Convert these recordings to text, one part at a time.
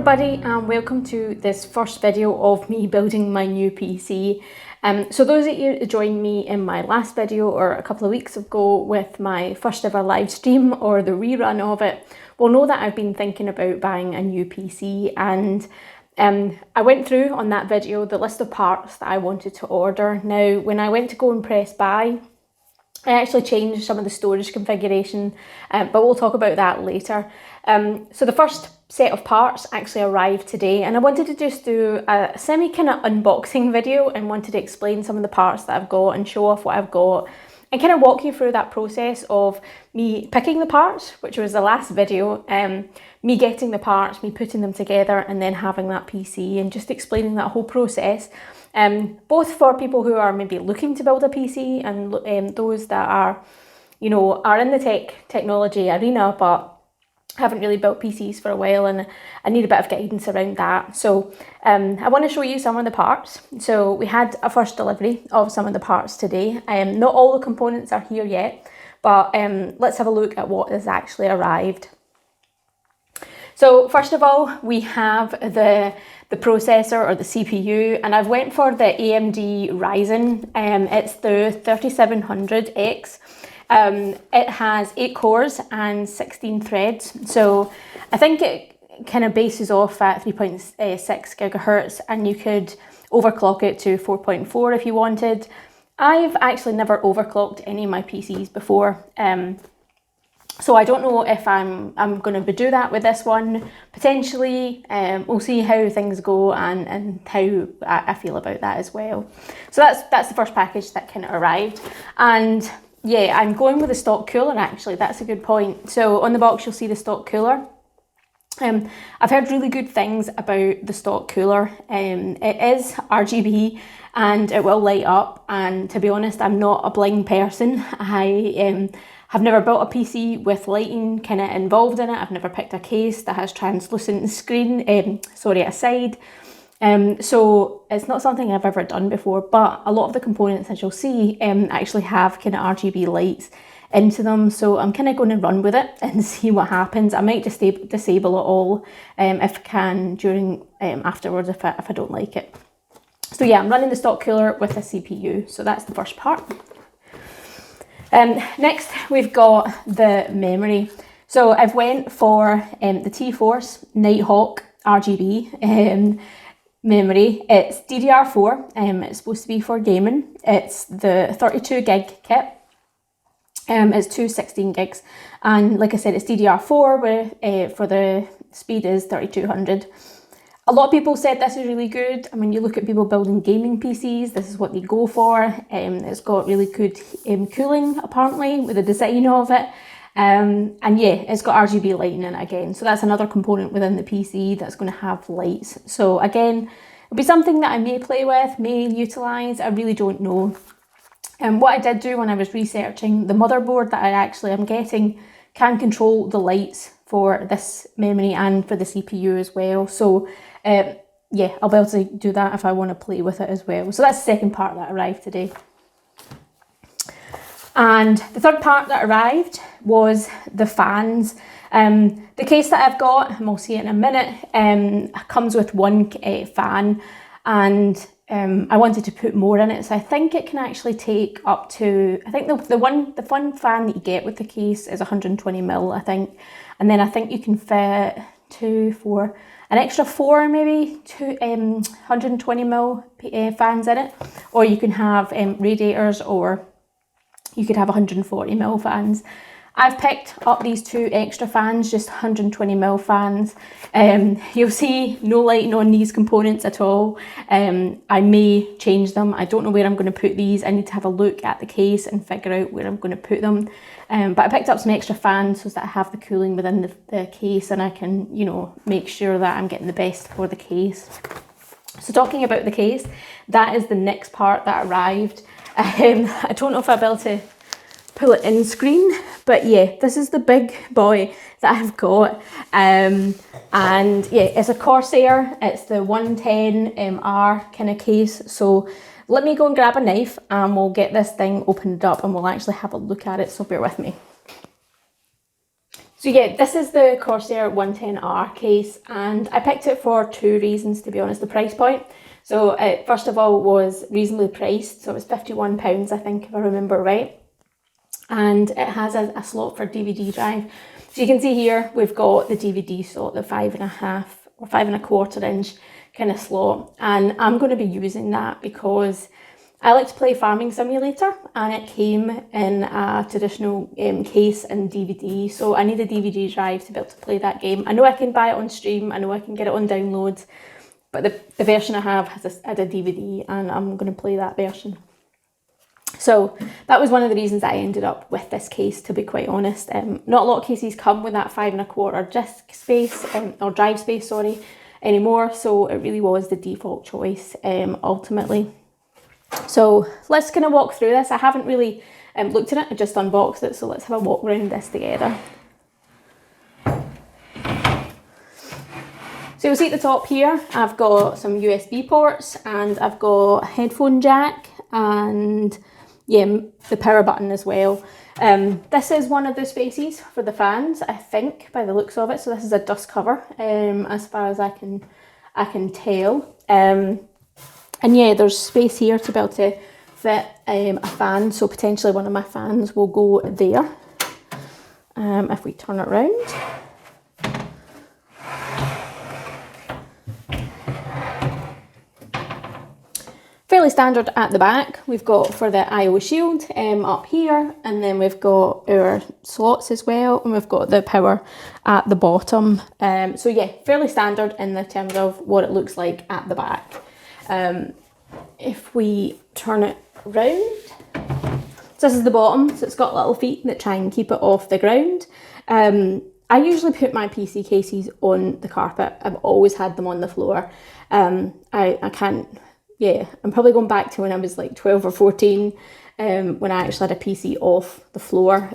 everybody and welcome to this first video of me building my new PC. So those of you who joined me in my last video or a couple of weeks ago with my first ever live stream or the rerun of it will know that I've been thinking about buying a new PC, and I went through on that video the list of parts that I wanted to order. Now when I went to go and press buy, I actually changed some of the storage configuration, but we'll talk about that later. So the first set of parts actually arrived today, and I wanted to just do a semi kind of unboxing video and wanted to explain some of the parts that I've got and show off what I've got and kind of walk you through that process of me picking the parts, which was the last video, me getting the parts, me putting them together and then having that PC, and just explaining that whole process. Both for people who are maybe looking to build a PC and those that are, you know, are in the technology arena but haven't really built PCs for a while, and I need a bit of guidance around that. So I want to show you some of the parts. So we had a first delivery of some of the parts today. Not all the components are here yet, but let's have a look at what has actually arrived. So first of all, we have the processor or the CPU, and I've went for the AMD Ryzen. It's the 3700X. It has 8 cores and 16 threads. So I think it kind of bases off at 3.6 gigahertz, and you could overclock it to 4.4 if you wanted. I've actually never overclocked any of my PCs before. So I don't know if I'm going to do that with this one, potentially. We'll see how things go and how I feel about that as well. So that's the first package that kind of arrived. And yeah, I'm going with the stock cooler actually, that's a good point. So on the box you'll see the stock cooler. I've heard really good things about the stock cooler. It is RGB and it will light up, and to be honest, I'm not a blind person. I have never built a PC with lighting kind of involved in it. I've never picked a case that has translucent screen, a side. So it's not something I've ever done before, but a lot of the components, as you'll see, actually have kind of RGB lights into them. So I'm kind of going to run with it and see what happens. I might just disable it all if I can during afterwards if I don't like it. So yeah, I'm running the stock cooler with a CPU. So that's the first part. Next we've got the memory. So I've went for the T-Force Nighthawk RGB memory. It's DDR4, it's supposed to be for gaming. It's the 32 gig kit. It's 216 gigs, and like I said, it's DDR4 with for the speed is 3200. A lot of people said this is really good. I mean, you look at people building gaming PCs, this is what they go for. It's got really good cooling apparently with the design of it. And yeah, it's got RGB lighting in it again. So that's another component within the PC that's going to have lights. So again, it'll be something that I may play with, may utilise, I really don't know. And what I did do when I was researching, the motherboard that I actually am getting can control the lights for this memory and for the CPU as well. So yeah, I'll be able to do that if I want to play with it as well. So that's the second part that arrived today. And the third part that arrived was the fans. The case that I've got, and we'll see it in a minute, comes with one fan, and I wanted to put more in it. So I think it can actually take up to, I think the fun fan that you get with the case is 120 mil, I think. And then I think you can fit an extra 4 maybe, 120 mil fans in it. Or you can have radiators, or you could have 140 mil fans. I've picked up these 2 extra fans, just 120 mil fans. You'll see no lighting on these components at all. I may change them. I don't know where I'm going to put these. I need to have a look at the case and figure out where I'm going to put them. But I picked up some extra fans so that I have the cooling within the case, and I can, you know, make sure that I'm getting the best for the case. So talking about the case, that is the next part that arrived. I don't know if I'll be able to pull it in screen, but yeah, this is the big boy that I've got. And yeah, it's a Corsair, it's the 110R kind of case. So let me go and grab a knife and we'll get this thing opened up and we'll actually have a look at it, so bear with me. So So yeah, this is the Corsair 110R case, and I picked it for two reasons, to be honest. The price point. So it, first of all, was reasonably priced, so it was £51, I think, if I remember right. And it has a slot for DVD drive. So you can see here, we've got the DVD slot, the 5.5 or 5.25 inch kind of slot. And I'm going to be using that because I like to play Farming Simulator, and it came in a traditional case and DVD. So I need a DVD drive to be able to play that game. I know I can buy it on stream, I know I can get it on downloads, but the version I have has a DVD, and I'm going to play that version. So that was one of the reasons I ended up with this case, to be quite honest. Not a lot of cases come with that 5.25 disk space, or drive space, sorry, anymore. So it really was the default choice, ultimately. So let's kind of walk through this. I haven't really looked at it, I just unboxed it. So let's have a walk around this together. So you'll see at the top here, I've got some USB ports, and I've got a headphone jack, and yeah, the power button as well. This is one of the spaces for the fans, I think, by the looks of it. So this is a dust cover, as far as I can tell. And yeah, there's space here to be able to fit a fan. So potentially one of my fans will go there. If we turn it around. Fairly standard at the back. We've got for the I/O shield up here, and then we've got our slots as well, and we've got the power at the bottom. So yeah, fairly standard in the terms of what it looks like at the back. If we turn it round, so this is the bottom, so it's got little feet that try and keep it off the ground. I usually put my PC cases on the carpet. I've always had them on the floor. I can't. Yeah, I'm probably going back to when I was like 12 or 14, when I actually had a PC off the floor.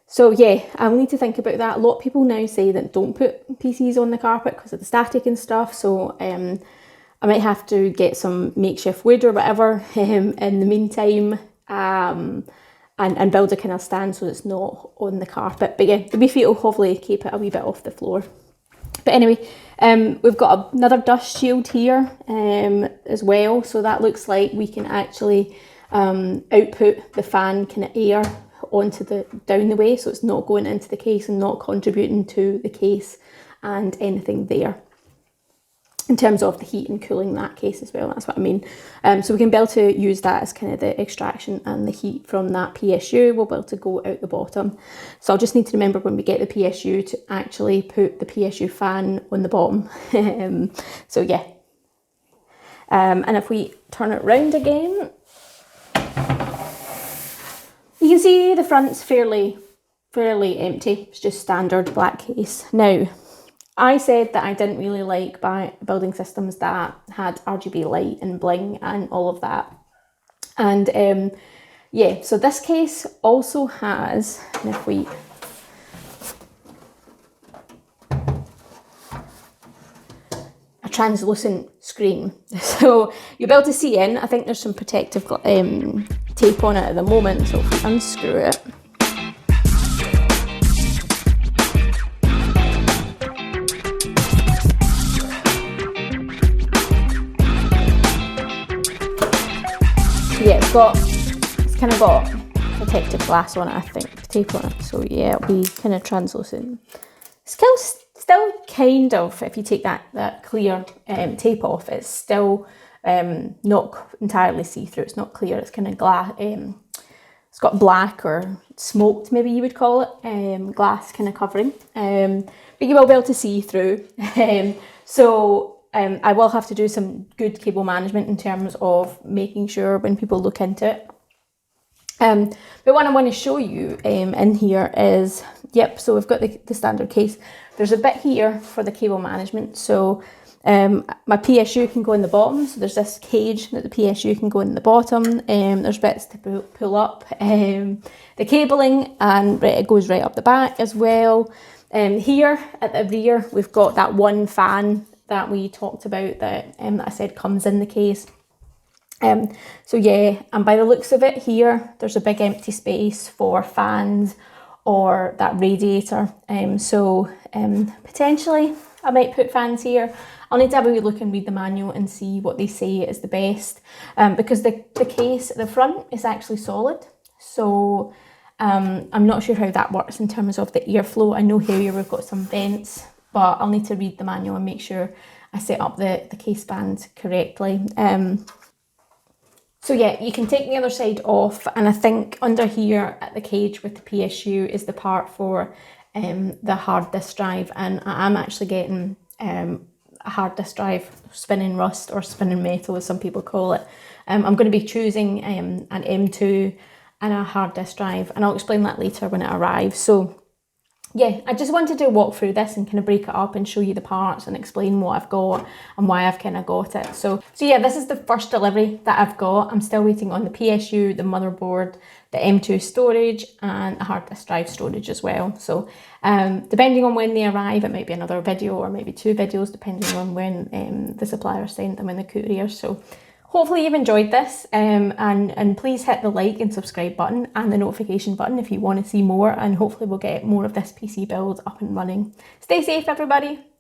So yeah, I'll need to think about that. A lot of people now say that don't put PCs on the carpet because of the static and stuff. So I might have to get some makeshift wood or whatever in the meantime, and build a kind of stand so it's not on the carpet. But yeah, the wee feet will hopefully keep it a wee bit off the floor. But anyway, we've got another dust shield here as well. So that looks like we can actually output the fan kind of air onto down the way. So it's not going into the case and not contributing to the case and anything there. In terms of the heat and cooling that case as well, that's what I mean. So we can be able to use that as kind of the extraction, and the heat from that PSU will be able to go out the bottom. So I'll just need to remember when we get the PSU to actually put the PSU fan on the bottom. So yeah. And if we turn it round again, you can see the front's fairly empty. It's just standard black case. Now, I said that I didn't really like building systems that had RGB light and bling and all of that. And yeah, so this case also has, and if we a translucent screen. So you'll be able to see in. I think there's some protective tape on it at the moment, so if we unscrew it. Yeah, it's kind of got protective glass on it, I think, tape on it. So yeah, it'll be kind of translucent. Still kind of, if you take that clear tape off, it's still not entirely see-through. It's not clear. It's kind of glass. It's got black or smoked, maybe you would call it, glass kind of covering. But you will be able to see through. I will have to do some good cable management in terms of making sure when people look into it. But what I want to show you in here is, yep, so we've got the standard case. There's a bit here for the cable management. So my PSU can go in the bottom. So there's this cage that the PSU can go in the bottom. There's bits to pull up the cabling, and it goes right up the back as well. Here at the rear, we've got that one fan that we talked about that I said comes in the case. So yeah, and by the looks of it here, there's a big empty space for fans or that radiator. Potentially I might put fans here. I'll need to have a wee look and read the manual and see what they say is the best, because the case at the front is actually solid, so I'm not sure how that works in terms of the airflow. I know here we've got some vents, but I'll need to read the manual and make sure I set up the case band correctly. So yeah, you can take the other side off, and I think under here at the cage with the PSU is the part for the hard disk drive, and I am actually getting a hard disk drive, spinning rust or spinning metal as some people call it. I'm going to be choosing an M2 and a hard disk drive, and I'll explain that later when it arrives. So yeah, I just wanted to walk through this and kind of break it up and show you the parts and explain what I've got and why I've kind of got it. So yeah, this is the first delivery that I've got. I'm still waiting on the PSU, the motherboard, the M2 storage, and a hard disk drive storage as well. So depending on when they arrive, it might be another video or maybe 2 videos, depending on when the supplier sent them in the courier. So hopefully you've enjoyed this, and please hit the like and subscribe button and the notification button if you want to see more, and hopefully we'll get more of this PC build up and running. Stay safe, everybody.